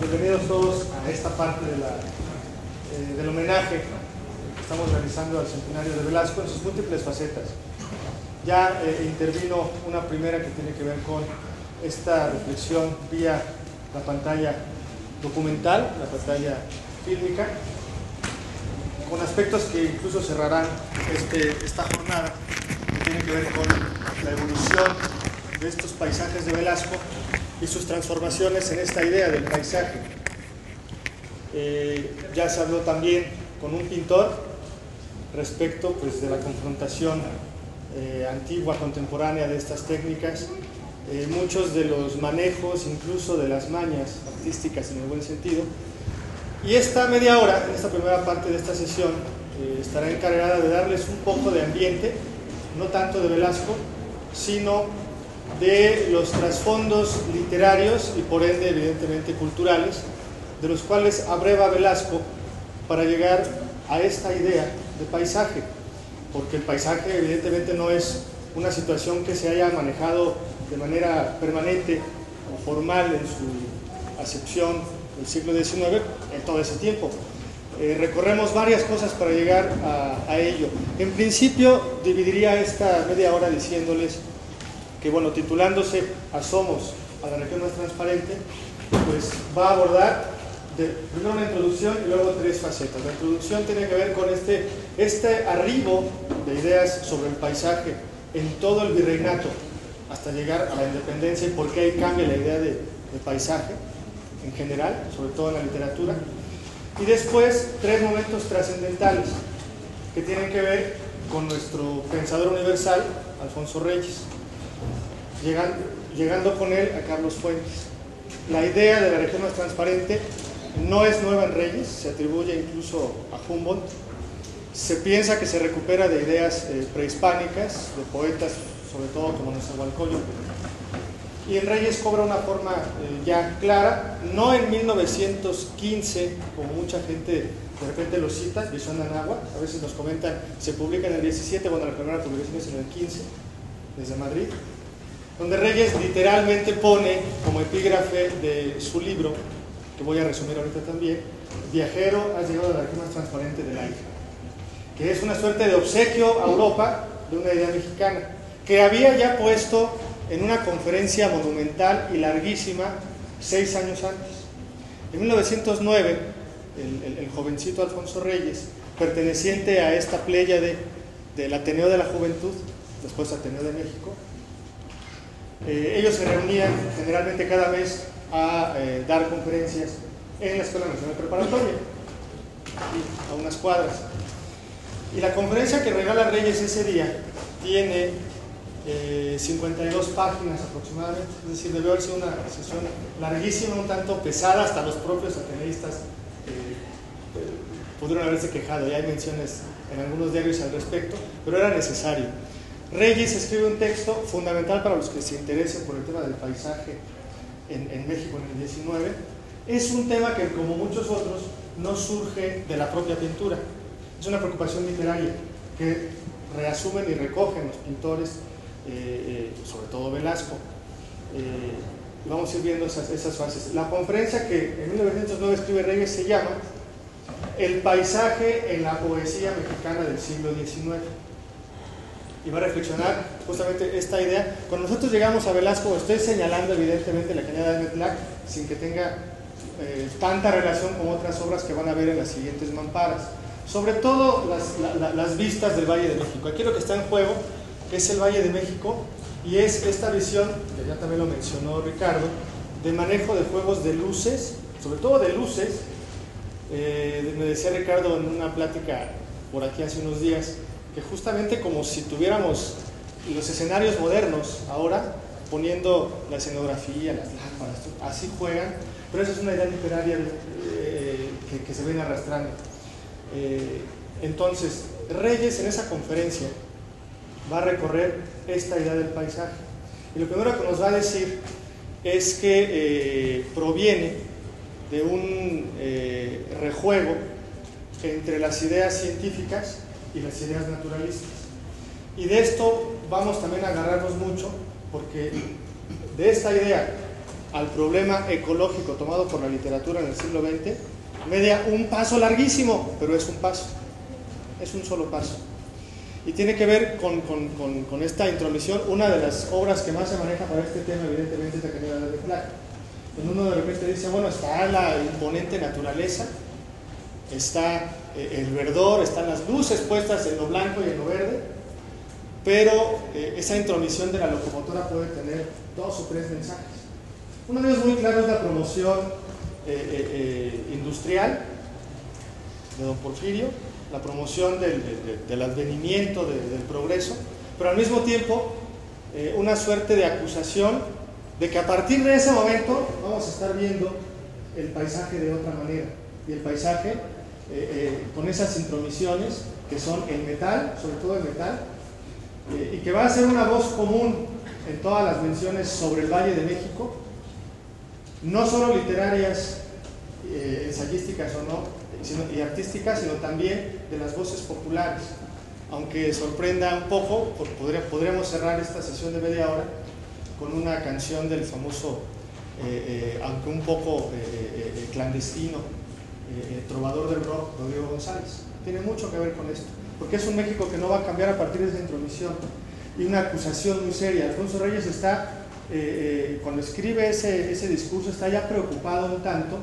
Bienvenidos todos a esta parte del homenaje que estamos realizando al centenario de Velasco en sus múltiples facetas. Ya intervino una primera que tiene que ver con esta reflexión vía la pantalla documental, la pantalla fílmica, con aspectos que incluso cerrarán esta jornada, que tiene que ver con la evolución de estos paisajes de Velasco y sus transformaciones en esta idea del paisaje. Ya se habló también con un pintor respecto de la confrontación antigua, contemporánea de estas técnicas, muchos de los manejos, incluso de las mañas artísticas en el buen sentido. Y esta media hora, en esta primera parte de esta sesión, estará encargada de darles un poco de ambiente, no tanto de Velasco, sino de los trasfondos literarios y por ende evidentemente culturales, de los cuales abreva Velasco para llegar a esta idea de paisaje, porque el paisaje evidentemente no es una situación que se haya manejado de manera permanente o formal en su acepción del siglo XIX en todo ese tiempo. Recorremos varias cosas para llegar a ello. En principio dividiría esta media hora diciéndoles que, bueno, titulándose Asomos a la región más transparente, pues va a abordar primero una introducción y luego tres facetas. La introducción tiene que ver con este arribo de ideas sobre el paisaje en todo el virreinato hasta llegar a la independencia y por qué ahí cambia la idea de paisaje en general, sobre todo en la literatura. Y después tres momentos trascendentales que tienen que ver con nuestro pensador universal, Alfonso Reyes, llegando con él a Carlos Fuentes. La idea de la región más transparente no es nueva en Reyes, se atribuye incluso a Humboldt. Se piensa que se recupera de ideas prehispánicas, de poetas, sobre todo como Nezahualcóyotl. Y en Reyes cobra una forma ya clara, no en 1915, como mucha gente de repente lo cita, Bisón Anagua, a veces nos comentan, se publica en el 17, bueno, la primera publicación es en el 15, desde Madrid, donde Reyes literalmente pone como epígrafe de su libro, que voy a resumir ahorita también, viajero, has llegado a la región más transparente del aire, que es una suerte de obsequio a Europa de una idea mexicana, que había ya puesto en una conferencia monumental y larguísima 6 años antes. En 1909, el jovencito Alfonso Reyes, perteneciente a esta pléyade del Ateneo de la Juventud, después Ateneo de México, ellos se reunían generalmente cada mes a dar conferencias en la Escuela Nacional Preparatoria, aquí, a unas cuadras. Y la conferencia que regala Reyes ese día tiene 52 páginas aproximadamente, es decir, debió haber sido una sesión larguísima, un tanto pesada, hasta los propios ateneístas pudieron haberse quejado, ya hay menciones en algunos diarios al respecto, pero era necesario. Reyes escribe un texto fundamental para los que se interesen por el tema del paisaje en México en el 19. Es un tema que, como muchos otros, no surge de la propia pintura, es una preocupación literaria que reasumen y recogen los pintores, sobre todo Velasco. Vamos a ir viendo esas fases. La conferencia que en 1909 escribe Reyes se llama El paisaje en la poesía mexicana del siglo XIX, y va a reflexionar justamente esta idea. Cuando nosotros llegamos a Velasco, estoy señalando evidentemente la cañada de Metlac sin que tenga tanta relación con otras obras que van a ver en las siguientes mamparas, sobre todo las vistas del Valle de México. Aquí lo que está en juego es el Valle de México y es esta visión, que ya también lo mencionó Ricardo, de manejo de juegos de luces, sobre todo de luces. Me decía Ricardo en una plática por aquí hace unos días que justamente como si tuviéramos los escenarios modernos ahora, poniendo la escenografía, las lámparas, así juegan, pero esa es una idea literaria que se viene arrastrando. Entonces, Reyes en esa conferencia va a recorrer esta idea del paisaje. Y lo primero que nos va a decir es que proviene de un rejuego entre las ideas científicas y las ideas naturalistas. Y de esto vamos también a agarrarnos mucho, porque de esta idea al problema ecológico tomado por la literatura en el siglo XX, media un paso larguísimo, pero es un paso, es un solo paso. Y tiene que ver con esta intromisión. Una de las obras que más se maneja para este tema, evidentemente, es la Cañada de Flac. Cuando uno de repente dice, bueno, está la imponente naturaleza, está el verdor, están las luces puestas en lo blanco y en lo verde, pero esa intromisión de la locomotora puede tener 2 o 3 mensajes. Uno de ellos muy claro es la promoción industrial de don Porfirio, la promoción del advenimiento del progreso, pero al mismo tiempo una suerte de acusación de que a partir de ese momento vamos a estar viendo el paisaje de otra manera, y el paisaje con esas intromisiones que son el metal, sobre todo el metal, y que va a ser una voz común en todas las menciones sobre el Valle de México, no solo literarias, ensayísticas o no, y artísticas, sino también de las voces populares. Aunque sorprenda un poco, podríamos cerrar esta sesión de media hora con una canción del famoso, aunque un poco clandestino, trovador del rock, Rodrigo González. Tiene mucho que ver con esto, porque es un México que no va a cambiar a partir de esa intromisión, y una acusación muy seria. Alfonso Reyes está, cuando escribe ese discurso, está ya preocupado un tanto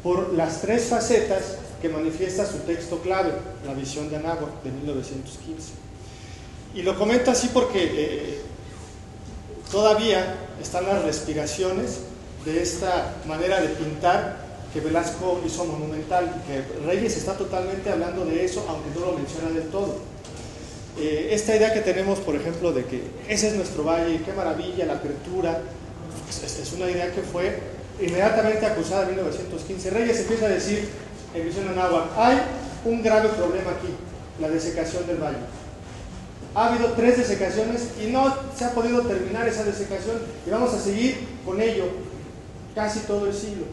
por las 3 facetas que manifiesta su texto clave, La visión de Anáhuac, de 1915. Y lo comento así porque todavía están las respiraciones de esta manera de pintar que Velasco hizo monumental, y que Reyes está totalmente hablando de eso, aunque no lo menciona del todo. Esta idea que tenemos, por ejemplo, de que ese es nuestro valle, qué maravilla, la apertura, es una idea que fue inmediatamente acusada en 1915. Reyes empieza a decir en Visión de Anáhuac, hay un grave problema aquí, la desecación del valle. Ha habido 3 desecaciones y no se ha podido terminar esa desecación, y vamos a seguir con ello casi todo el siglo.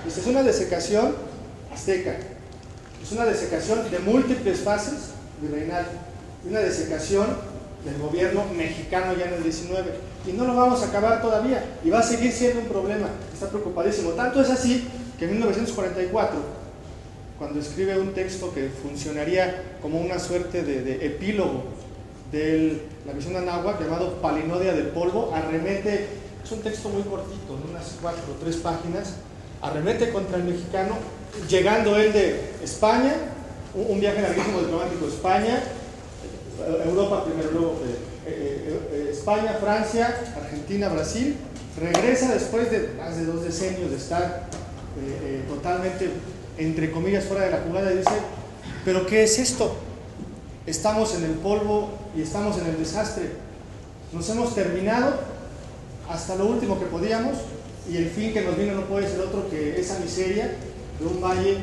Esta es una desecación azteca, es una desecación de múltiples fases virreinal, una desecación del gobierno mexicano ya en el 19, y no lo vamos a acabar todavía, y va a seguir siendo un problema. Está preocupadísimo. Tanto es así que en 1944, cuando escribe un texto que funcionaría como una suerte de epílogo de la visión de Anáhuac, llamado Palinodia del Polvo, arremete, es un texto muy cortito, en unas 4 o 3 páginas, arremete contra el mexicano, llegando él de España, un viaje larguísimo diplomático, España, Europa primero, luego España, Francia, Argentina, Brasil, regresa después de más de 2 decenios de estar totalmente, entre comillas, fuera de la jugada, y dice, ¿pero qué es esto? Estamos en el polvo y estamos en el desastre, nos hemos terminado hasta lo último que podíamos, y el fin que nos vino no puede ser otro que esa miseria de un valle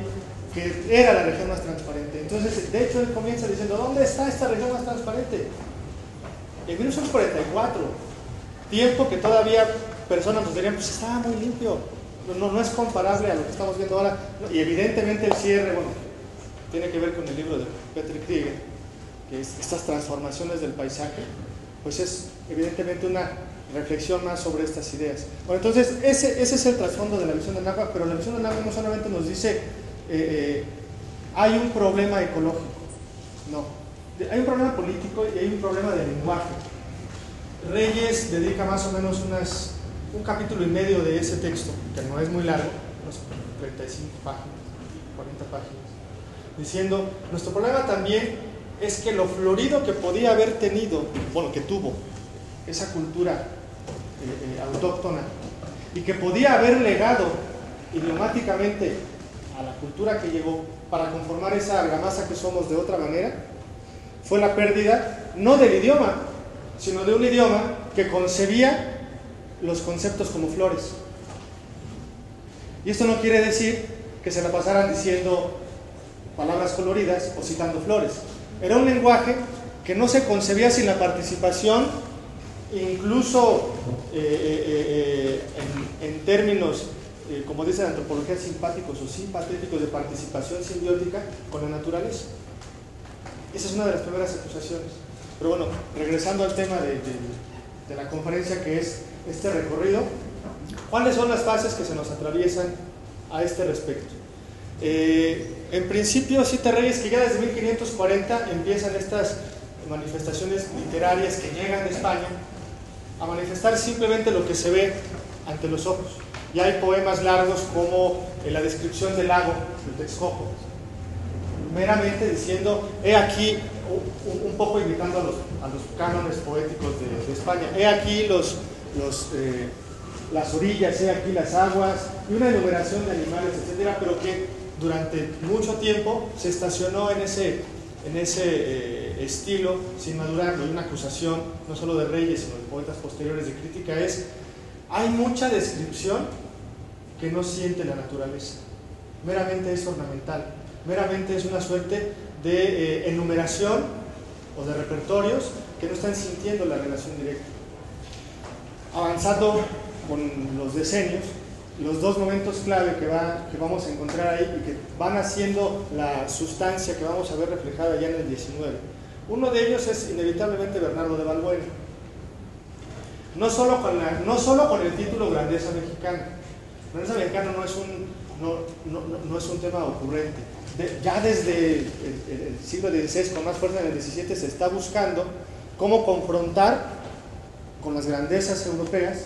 que era la región más transparente. Entonces, de hecho, él comienza diciendo, ¿dónde está esta región más transparente? En 1944, tiempo que todavía personas nos dirían, pues estaba muy limpio, no es comparable a lo que estamos viendo ahora. Y evidentemente el cierre, bueno, tiene que ver con el libro de Peter Krieger, que es estas transformaciones del paisaje, pues es evidentemente una reflexión más sobre estas ideas. Bueno, entonces ese es el trasfondo de la visión de Anáhuac, pero la visión de Anáhuac no solamente nos dice hay un problema ecológico, no, hay un problema político y hay un problema de lenguaje. Reyes dedica más o menos un capítulo y medio de ese texto, que no es muy largo, unos 35 páginas, 40 páginas, diciendo, nuestro problema también es que lo florido que podía haber tenido, bueno, que tuvo esa cultura autóctona, y que podía haber legado idiomáticamente a la cultura que llegó para conformar esa argamasa que somos de otra manera, fue la pérdida no del idioma, sino de un idioma que concebía los conceptos como flores. Y esto no quiere decir que se la pasaran diciendo palabras coloridas o citando flores. Era un lenguaje que no se concebía sin la participación, incluso en términos, como dice la antropología, simpáticos o simpatéticos, de participación simbiótica con la naturaleza. Esa es una de las primeras acusaciones. Pero bueno, regresando al tema de la conferencia, que es este recorrido, ¿Cuáles son las fases que se nos atraviesan a este respecto? En principio, Siete Reyes, que ya desde 1540 empiezan estas manifestaciones literarias que llegan de España a manifestar simplemente lo que se ve ante los ojos. Ya hay poemas largos como la descripción del lago, el Texcoco, meramente diciendo, he aquí, un poco imitando a los cánones poéticos de España, he aquí las orillas, he aquí las aguas, y una enumeración de animales, etcétera, pero que durante mucho tiempo se estacionó en ese estilo sin madurarlo. Y una acusación no solo de Reyes sino de poetas posteriores de crítica es: hay mucha descripción que no siente la naturaleza, meramente es ornamental, meramente es una suerte de enumeración o de repertorios que no están sintiendo la relación directa. Avanzando con los decenios, los dos momentos clave que vamos a encontrar ahí y que van haciendo la sustancia que vamos a ver reflejada ya en el 19. Uno de ellos es inevitablemente Bernardo de Balbuena. No solo con el título Grandeza Mexicana. Grandeza Mexicana no es un tema ocurrente. Ya desde el siglo XVI, con más fuerza en el XVII, se está buscando cómo confrontar con las grandezas europeas,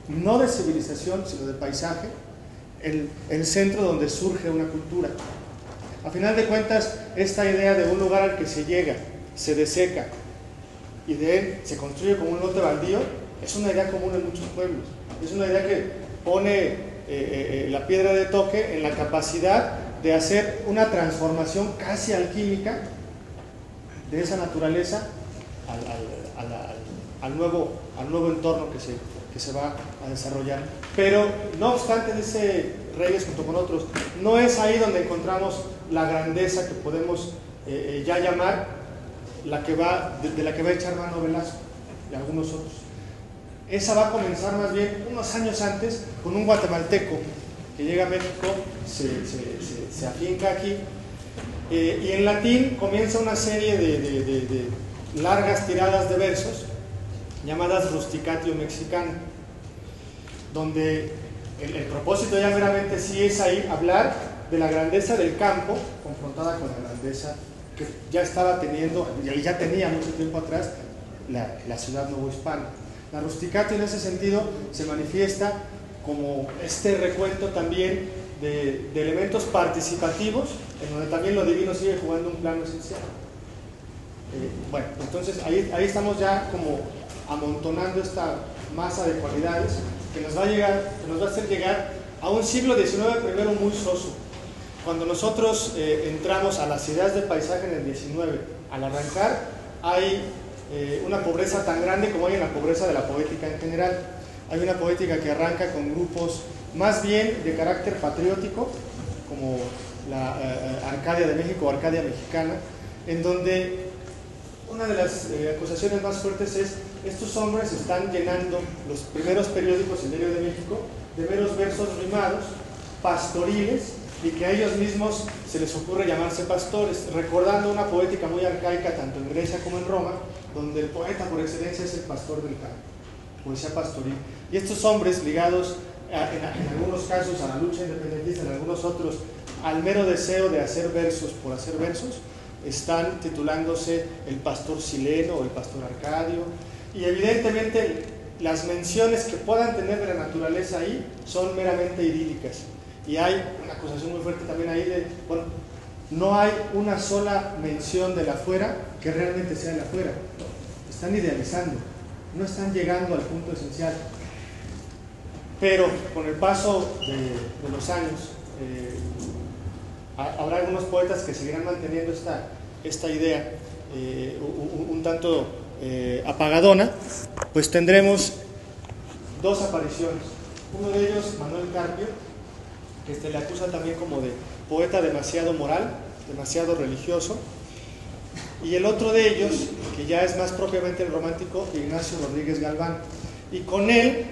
no de civilización, sino de paisaje, el centro donde surge una cultura. A final de cuentas, esta idea de un lugar al que se llega, se deseca, y de él se construye como un lote baldío, es una idea común en muchos pueblos. Es una idea que pone la piedra de toque en la capacidad de hacer una transformación casi alquímica de esa naturaleza al nuevo entorno que se va a desarrollar. Pero no obstante, dice Reyes junto con otros, no es ahí donde encontramos la grandeza que podemos ya llamar de la que va a echar mano Velasco y algunos otros. Esa va a comenzar más bien unos años antes con un guatemalteco que llega a México, se afinca aquí, y en latín comienza una serie de largas tiradas de versos llamadas Rusticatio Mexicano, donde el propósito ya meramente sí es ahí hablar de la grandeza del campo confrontada con la grandeza que ya estaba teniendo, y ya tenía mucho tiempo atrás, la ciudad novohispana. La Rusticatio en ese sentido se manifiesta como este recuento también de elementos participativos, en donde también lo divino sigue jugando un plano esencial. Bueno, entonces ahí estamos ya como amontonando esta masa de cualidades que nos va a hacer llegar a un siglo XIX primero muy soso. Cuando nosotros entramos a las ideas de paisaje en el XIX, al arrancar hay una pobreza tan grande como hay en la pobreza de la poética en general. Hay una poética que arranca con grupos más bien de carácter patriótico, como la Arcadia de México o Arcadia Mexicana, en donde una de las acusaciones más fuertes es: estos hombres están llenando los primeros periódicos, el Diario de México, de meros versos rimados, pastoriles, y que a ellos mismos se les ocurre llamarse pastores, recordando una poética muy arcaica tanto en Grecia como en Roma, donde el poeta por excelencia es el pastor del campo, poesía pastoril. Y estos hombres ligados en algunos casos a la lucha independentista, en algunos otros al mero deseo de hacer versos por hacer versos, están titulándose el pastor sileno o el pastor arcadio, y evidentemente las menciones que puedan tener de la naturaleza ahí son meramente idílicas. Y hay una acusación muy fuerte también ahí de, bueno, no hay una sola mención del afuera que realmente sea el afuera. Están idealizando, no están llegando al punto esencial. Pero con el paso de los años, habrá algunos poetas que seguirán manteniendo esta idea un tanto apagadona. Pues tendremos dos apariciones. Uno de ellos, Manuel Carpio, que le acusa también como de poeta demasiado moral, demasiado religioso, y el otro de ellos, que ya es más propiamente el romántico, Ignacio Rodríguez Galván. Y con él,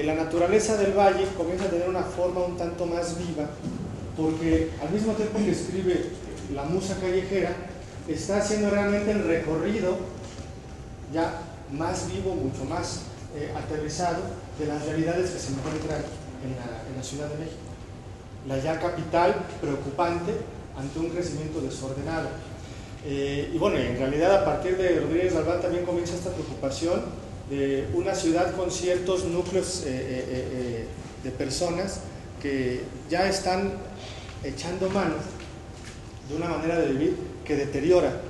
la naturaleza del valle comienza a tener una forma un tanto más viva, porque al mismo tiempo que escribe la musa callejera, está haciendo realmente el recorrido ya más vivo, mucho más aterrizado de las realidades que se encuentran en la Ciudad de México, la ya capital preocupante ante un crecimiento desordenado. Y bueno, en realidad a partir de Rodríguez Galván también comienza esta preocupación de una ciudad con ciertos núcleos de personas que ya están echando mano de una manera de vivir que deteriora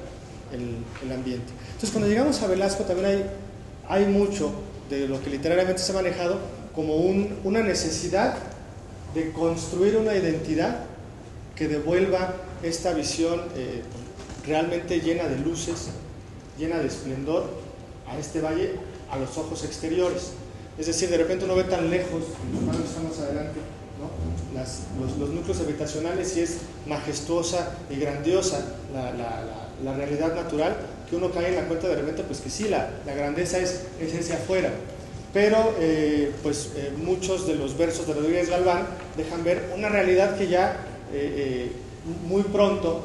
el ambiente. Entonces, cuando llegamos a Velasco también hay mucho de lo que literariamente se ha manejado como una necesidad de construir una identidad que devuelva esta visión realmente llena de luces, llena de esplendor a este valle a los ojos exteriores. Es decir, de repente uno ve tan lejos, cuando estamos adelante, ¿no? los núcleos habitacionales, y es majestuosa y grandiosa la realidad natural, que uno cae en la cuenta de repente pues que sí, la grandeza es hacia afuera. Pero muchos de los versos de Rodríguez Galván dejan ver una realidad que ya muy pronto,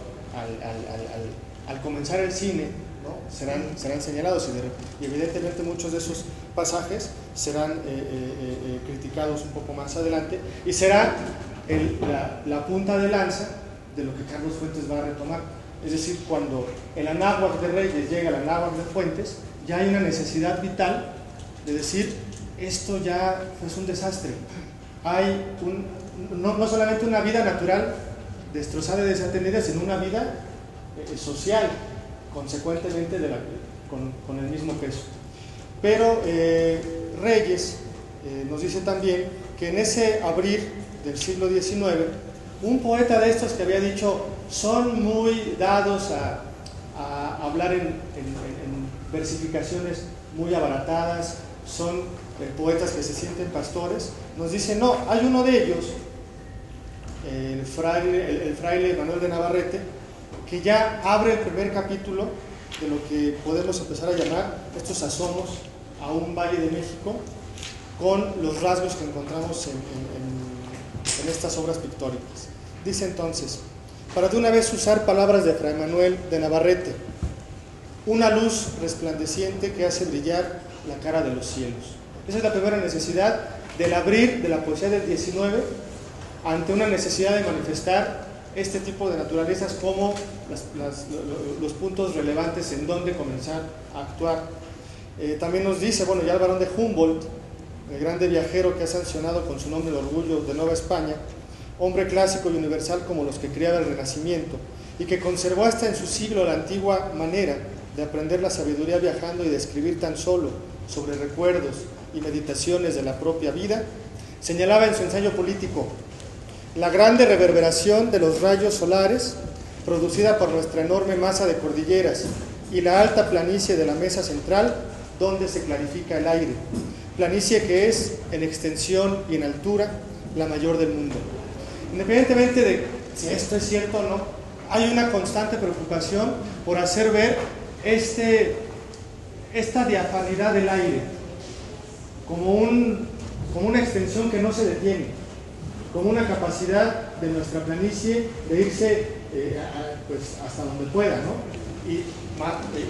al comenzar el cine, ¿no? serán señalados, y evidentemente muchos de esos pasajes serán criticados un poco más adelante, y será la punta de lanza de lo que Carlos Fuentes va a retomar. Es decir, cuando el Anáhuac de Reyes llega al Anáhuac de Fuentes, ya hay una necesidad vital de decir, esto ya es un desastre. Hay no solamente una vida natural destrozada y desatendida, sino una vida social, consecuentemente con el mismo peso. Pero Reyes nos dice también que en ese abrir del siglo XIX, un poeta de estos que había dicho, son muy dados a hablar en versificaciones muy abaratadas, son poetas que se sienten pastores, nos dice, no, hay uno de ellos, el fraile Manuel de Navarrete, que ya abre el primer capítulo de lo que podemos empezar a llamar estos asomos a un valle de México, con los rasgos que encontramos en estas obras pictóricas. Dice entonces, para de una vez usar palabras de Fray Manuel de Navarrete, una luz resplandeciente que hace brillar la cara de los cielos. Esa es la primera necesidad del abrir de la poesía del 19 ante una necesidad de manifestar este tipo de naturalezas como los puntos relevantes en donde comenzar a actuar. También nos dice, bueno, ya el barón de Humboldt, el grande viajero que ha sancionado con su nombre el orgullo de Nueva España, hombre clásico y universal como los que criaba el Renacimiento, y que conservó hasta en su siglo la antigua manera de aprender la sabiduría viajando y de escribir tan solo sobre recuerdos y meditaciones de la propia vida, señalaba en su ensayo político la grande reverberación de los rayos solares producida por nuestra enorme masa de cordilleras y la alta planicie de la mesa central donde se clarifica el aire, planicie que es en extensión y en altura la mayor del mundo. Independientemente de si esto es cierto o no, hay una constante preocupación por hacer ver esta diafanidad del aire como una extensión que no se detiene, como una capacidad de nuestra planicie de irse hasta donde pueda, ¿no? Y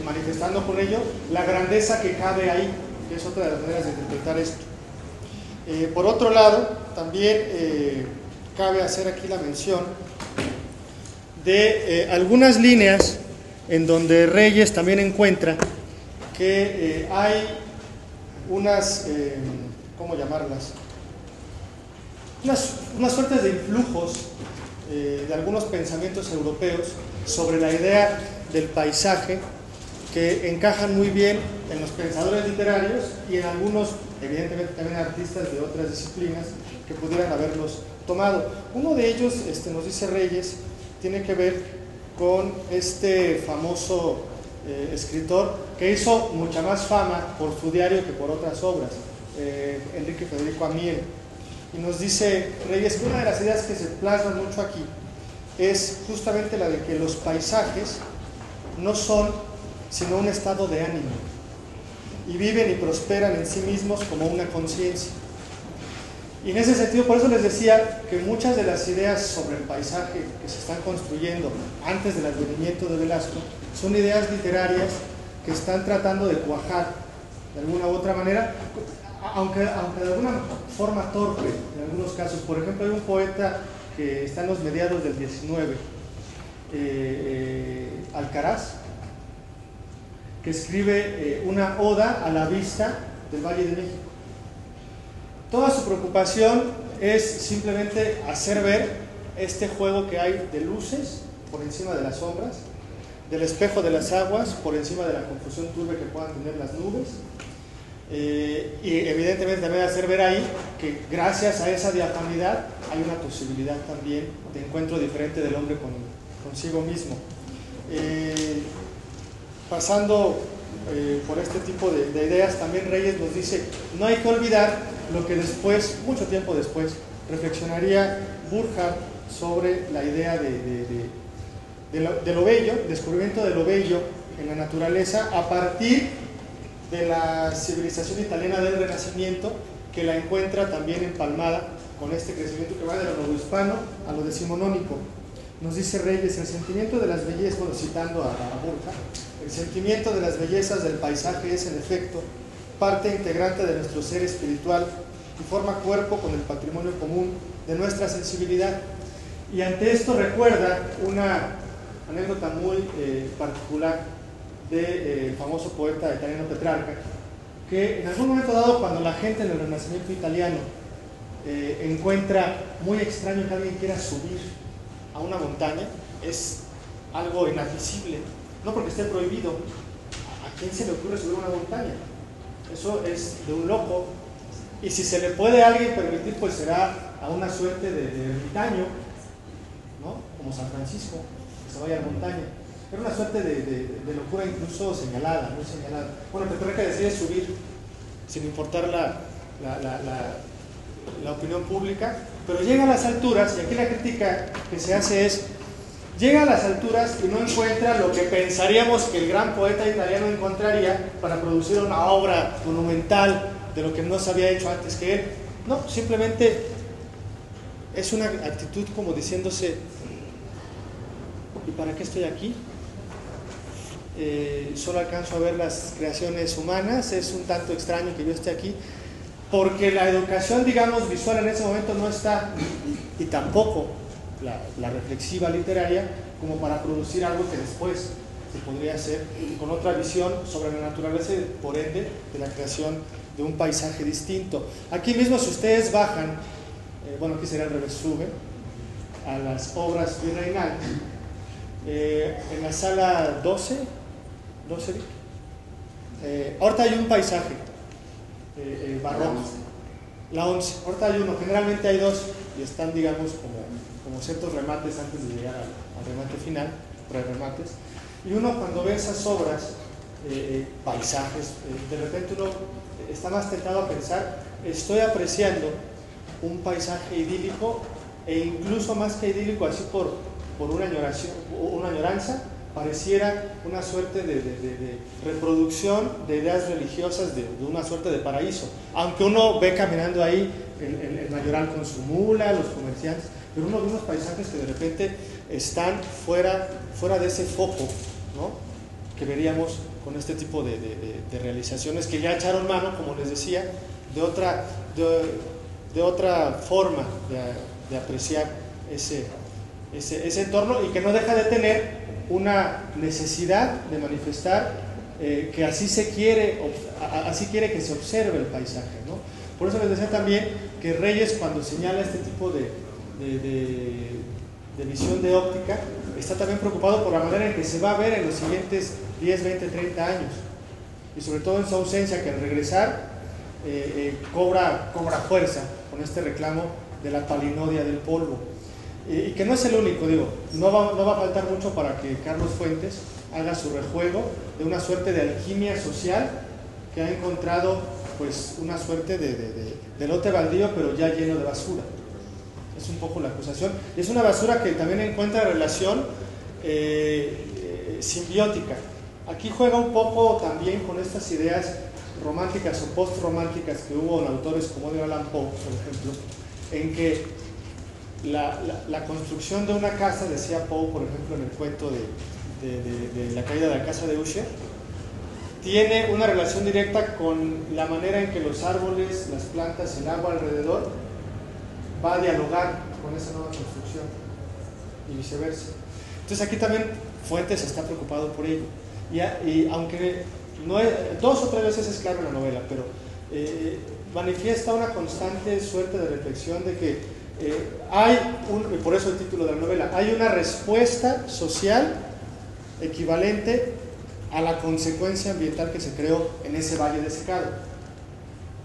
manifestando con ello la grandeza que cabe ahí, que es otra de las maneras de interpretar esto. Por otro lado, también cabe hacer aquí la mención de algunas líneas en donde Reyes también encuentra que hay unas, ¿cómo llamarlas? Unas suertes de influjos de algunos pensamientos europeos sobre la idea del paisaje que encajan muy bien en los pensadores literarios y en algunos, evidentemente también artistas de otras disciplinas que pudieran haberlos tomado. Uno de ellos, nos dice Reyes, tiene que ver con este famoso escritor que hizo mucha más fama por su diario que por otras obras, Enrique Federico Amiel. Y nos dice Reyes que una de las ideas que se plasman mucho aquí es justamente la de que los paisajes no son sino un estado de ánimo y viven y prosperan en sí mismos como una conciencia. Y en ese sentido, por eso les decía que muchas de las ideas sobre el paisaje que se están construyendo antes del advenimiento de Velasco son ideas literarias que están tratando de cuajar de alguna u otra manera, aunque de alguna forma torpe en algunos casos. Por ejemplo, hay un poeta que está en los mediados del 19, Alcaraz, que escribe una oda a la vista del Valle de México. Toda su preocupación es simplemente hacer ver este juego que hay de luces por encima de las sombras, del espejo de las aguas por encima de la confusión turbia que puedan tener las nubes, y evidentemente también hacer ver ahí que gracias a esa diafanidad hay una posibilidad también de encuentro diferente del hombre consigo mismo. Pasando por este tipo de ideas, también Reyes nos dice, no hay que olvidar lo que después, mucho tiempo después, reflexionaría Burckhardt sobre la idea de lo bello, descubrimiento de lo bello en la naturaleza a partir de la civilización italiana del Renacimiento, que la encuentra también empalmada con este crecimiento que va de lo novohispano a lo decimonónico. Nos dice Reyes, el sentimiento de las bellezas, bueno, citando a Burckhardt, el sentimiento de las bellezas del paisaje es, en efecto, parte integrante de nuestro ser espiritual y forma cuerpo con el patrimonio común de nuestra sensibilidad. Y ante esto recuerda una anécdota muy particular del famoso poeta italiano Petrarca, que en algún momento dado, cuando la gente en el Renacimiento italiano encuentra muy extraño que alguien quiera subir a una montaña, es algo inadmisible, no porque esté prohibido. ¿A quién se le ocurre subir a una montaña? Eso es de un loco, y si se le puede a alguien permitir, pues será a una suerte de ermitaño, ¿no? Como San Francisco, que se vaya a la montaña. Era una suerte de locura incluso señalada, muy señalada. Bueno, Petrarca decide subir sin importar la opinión pública, pero llega a las alturas, y aquí la crítica que se hace es, llega a las alturas y no encuentra lo que pensaríamos que el gran poeta italiano encontraría para producir una obra monumental de lo que no se había hecho antes que él. No, simplemente es una actitud como diciéndose, ¿y para qué estoy aquí? Solo alcanzo a ver las creaciones humanas, es un tanto extraño que yo esté aquí, porque la educación, digamos, visual en ese momento no está, y tampoco la reflexiva literaria, como para producir algo que después se podría hacer con otra visión sobre la naturaleza y por ende de la creación de un paisaje distinto. Aquí mismo, si ustedes bajan, bueno, aquí sería al revés, suben a las obras virreinales, en la sala 12, ahorita hay un paisaje barroco, la 11, ahorita hay uno, generalmente hay dos, y están, digamos, como ciertos remates antes de llegar al remate final, pre-remates, y uno cuando ve esas obras, paisajes, de repente uno está más tentado a pensar, estoy apreciando un paisaje idílico, e incluso más que idílico, así por una añoranza, pareciera una suerte de reproducción de ideas religiosas de una suerte de paraíso, aunque uno ve caminando ahí el mayoral con su mula, los comerciantes, pero uno ve unos paisajes que de repente están fuera de ese foco, ¿no?, que veríamos con este tipo de realizaciones que ya echaron mano, como les decía, de otra forma de apreciar ese entorno, y que no deja de tener una necesidad de manifestar que así quiere que se observe el paisaje, ¿no? Por eso les decía también que Reyes, cuando señala este tipo de visión de óptica, está también preocupado por la manera en que se va a ver en los siguientes 10, 20, 30 años, y sobre todo en su ausencia, que al regresar cobra fuerza con este reclamo de la palinodia del polvo. Y que no es el único, digo, no va a faltar mucho para que Carlos Fuentes haga su rejuego de una suerte de alquimia social que ha encontrado, pues, una suerte de lote baldío, pero ya lleno de basura. Es un poco la acusación, y es una basura que también encuentra relación simbiótica. Aquí juega un poco también con estas ideas románticas o post-románticas que hubo en autores como Edgar Allan Poe, por ejemplo, en que la construcción de una casa, decía Poe, por ejemplo, en el cuento de la caída de la casa de Usher, tiene una relación directa con la manera en que los árboles, las plantas, el agua alrededor va a dialogar con esa nueva construcción y viceversa. Entonces aquí también Fuentes está preocupado por ello. Y aunque no es, 2 o 3 veces es claro en la novela, pero manifiesta una constante suerte de reflexión de que por eso el título de la novela, hay una respuesta social equivalente a la consecuencia ambiental que se creó en ese valle desecado.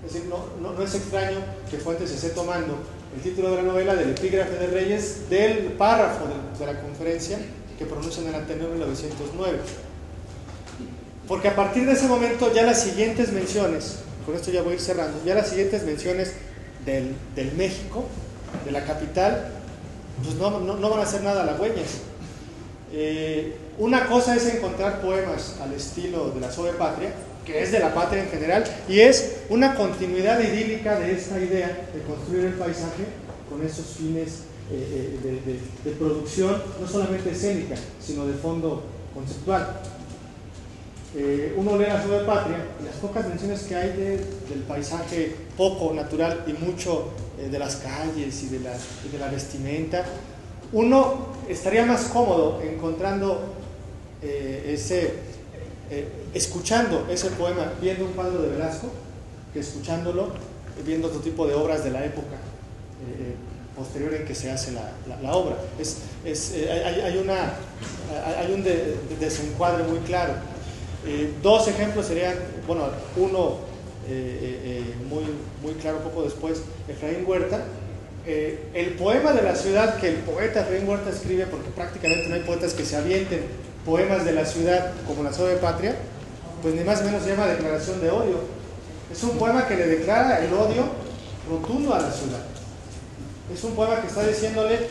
Es decir, no es extraño que Fuentes esté tomando el título de la novela del epígrafe de Reyes del párrafo de la conferencia que pronuncia en el Ateneo en 1909. Porque a partir de ese momento ya las siguientes menciones, con esto ya voy a ir cerrando, ya las siguientes menciones del México, de la capital, pues no van a ser nada halagüeñas. Una cosa es encontrar poemas al estilo de la Sove Patria, que es de la patria en general, y es una continuidad idílica de esta idea de construir el paisaje con esos fines de producción, no solamente escénica, sino de fondo conceptual. Uno lee la Sove Patria y las pocas menciones que hay del paisaje poco natural y mucho de las calles y de la vestimenta, uno estaría más cómodo encontrando escuchando ese poema viendo un cuadro de Velasco que escuchándolo viendo otro tipo de obras de la época posterior en que se hace la obra. Hay un desencuadre muy claro. 2 ejemplos serían, bueno, uno muy claro poco después, Efraín Huerta. El poema de la ciudad que el poeta Efraín Huerta escribe, porque prácticamente no hay poetas que se avienten poemas de la ciudad como la Sove Patria, pues ni más ni menos se llama Declaración de Odio. Es un poema que le declara el odio rotundo a la ciudad. Es un poema que está diciéndole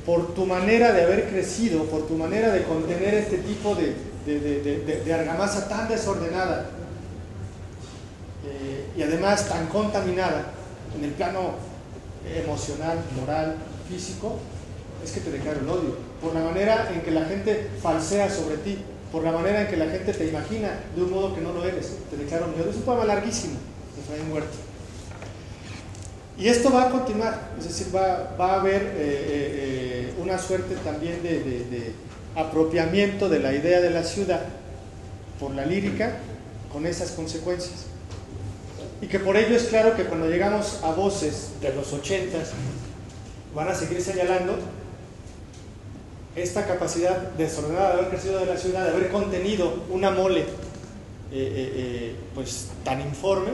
por tu manera de haber crecido, por tu manera de contener este tipo de argamasa tan desordenada y además tan contaminada en el plano emocional, moral, físico, es que te declaro el odio, por la manera en que la gente falsea sobre ti, por la manera en que la gente te imagina de un modo que no lo eres, te declaro mi odio. Es un poema larguísimo de Efraín Huerta. Y esto va a continuar, es decir, va a haber una suerte también de apropiamiento de la idea de la ciudad por la lírica con esas consecuencias. Y que por ello es claro que cuando llegamos a voces de los 80s van a seguir señalando esta capacidad desordenada de haber crecido de la ciudad, de haber contenido una mole pues tan informe,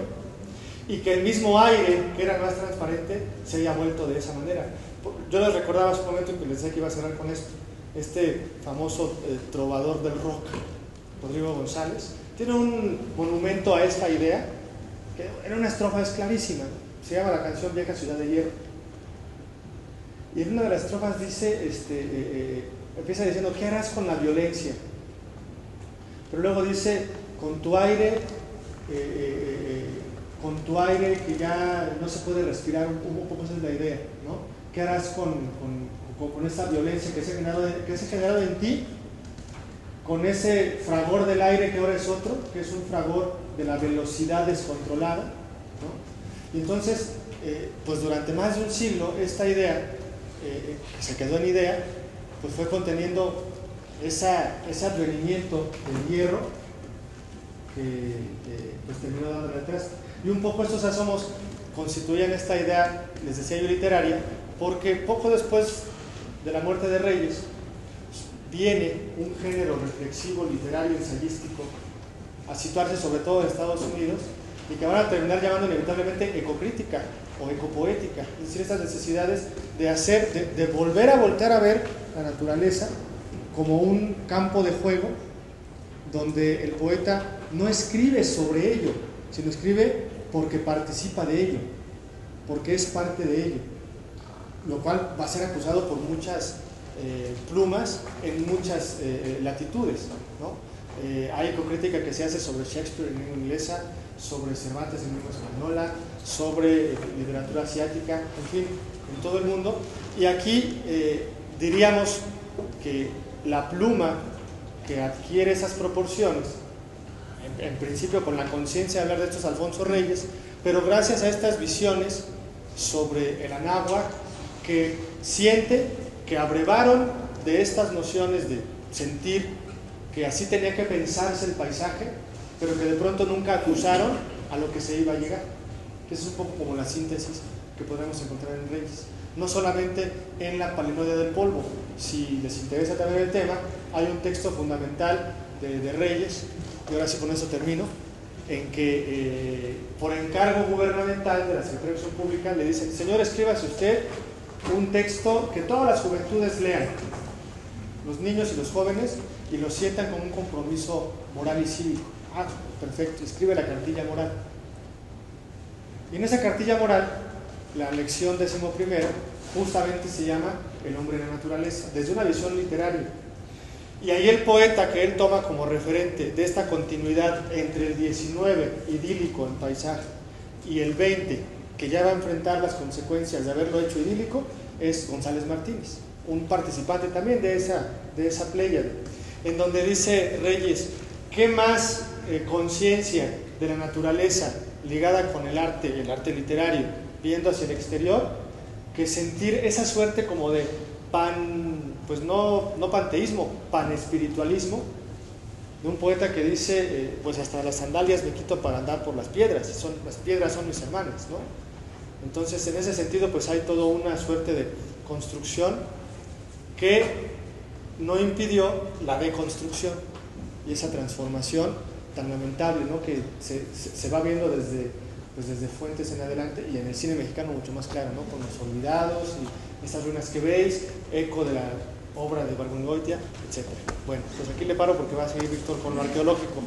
y que el mismo aire, que era más transparente, se haya vuelto de esa manera. Yo les recordaba hace un momento que les decía que iba a cerrar con esto. Este famoso trovador del rock, Rodrigo González, tiene un monumento a esta idea, que en una estrofa es clarísima, se llama la canción Vieja Ciudad de Hierro. Y en una de las estrofas dice, empieza diciendo, ¿qué harás con la violencia? Pero luego dice, con tu aire que ya no se puede respirar, un poco esa es la idea, ¿no? ¿Qué harás con esa violencia que se ha generado en ti? Con ese fragor del aire que ahora es otro, que es un fragor de la velocidad descontrolada, ¿no? Y entonces, pues durante más de un siglo, esta idea, que se quedó en idea, pues fue conteniendo ese advenimiento del hierro que pues terminó dándole atrás. Y un poco estos asomos constituían esta idea, les decía yo, literaria, porque poco después de la muerte de Reyes viene un género reflexivo, literario, ensayístico a situarse sobre todo en Estados Unidos y que van a terminar llamando inevitablemente ecocrítica o ecopoética, es decir, estas necesidades de volver a voltear a ver la naturaleza como un campo de juego donde el poeta no escribe sobre ello, sino escribe porque participa de ello, porque es parte de ello, lo cual va a ser acusado por muchas plumas en muchas latitudes, ¿no? Hay ecocrítica que se hace sobre Shakespeare en lengua inglesa, sobre Cervantes en lengua española, sobre literatura asiática, en fin, en todo el mundo. Y aquí diríamos que la pluma que adquiere esas proporciones en principio con la conciencia de hablar de estos Alfonso Reyes, pero gracias a estas visiones sobre el Anáhuac que siente que abrevaron de estas nociones de sentir que así tenía que pensarse el paisaje, pero que de pronto nunca acusaron a lo que se iba a llegar. Que eso es un poco como la síntesis que podemos encontrar en Reyes. No solamente en la Palinodia del Polvo. Si les interesa también el tema, hay un texto fundamental de Reyes, y ahora sí con eso termino, en que por encargo gubernamental de la Secretaría de Educación Pública le dicen: señor, escríbase usted un texto que todas las juventudes lean, los niños y los jóvenes, y lo sientan como un compromiso moral y cívico. Ah, perfecto, escribe la cartilla moral. Y en esa cartilla moral, la lección 11ª justamente se llama El hombre y la naturaleza, desde una visión literaria. Y ahí el poeta que él toma como referente de esta continuidad entre el 19 idílico en paisaje y el 20 que ya va a enfrentar las consecuencias de haberlo hecho idílico, es González Martínez, un participante también de esa pléyade, en donde dice Reyes: ¿qué más conciencia de la naturaleza ligada con el arte literario, viendo hacia el exterior, que sentir esa suerte como de pues no panteísmo, panespiritualismo, de un poeta que dice, pues hasta las sandalias me quito para andar por las piedras, las piedras son mis hermanas, ¿no? Entonces, en ese sentido, pues hay toda una suerte de construcción que no impidió la deconstrucción y esa transformación tan lamentable, ¿no? Que se va viendo desde Fuentes en adelante, y en el cine mexicano mucho más claro, ¿no? Con Los Olvidados y estas ruinas que veis, eco de la obra de Ibargüengoitia, etc. Bueno, pues aquí le paro porque va a seguir Víctor con lo arqueológico.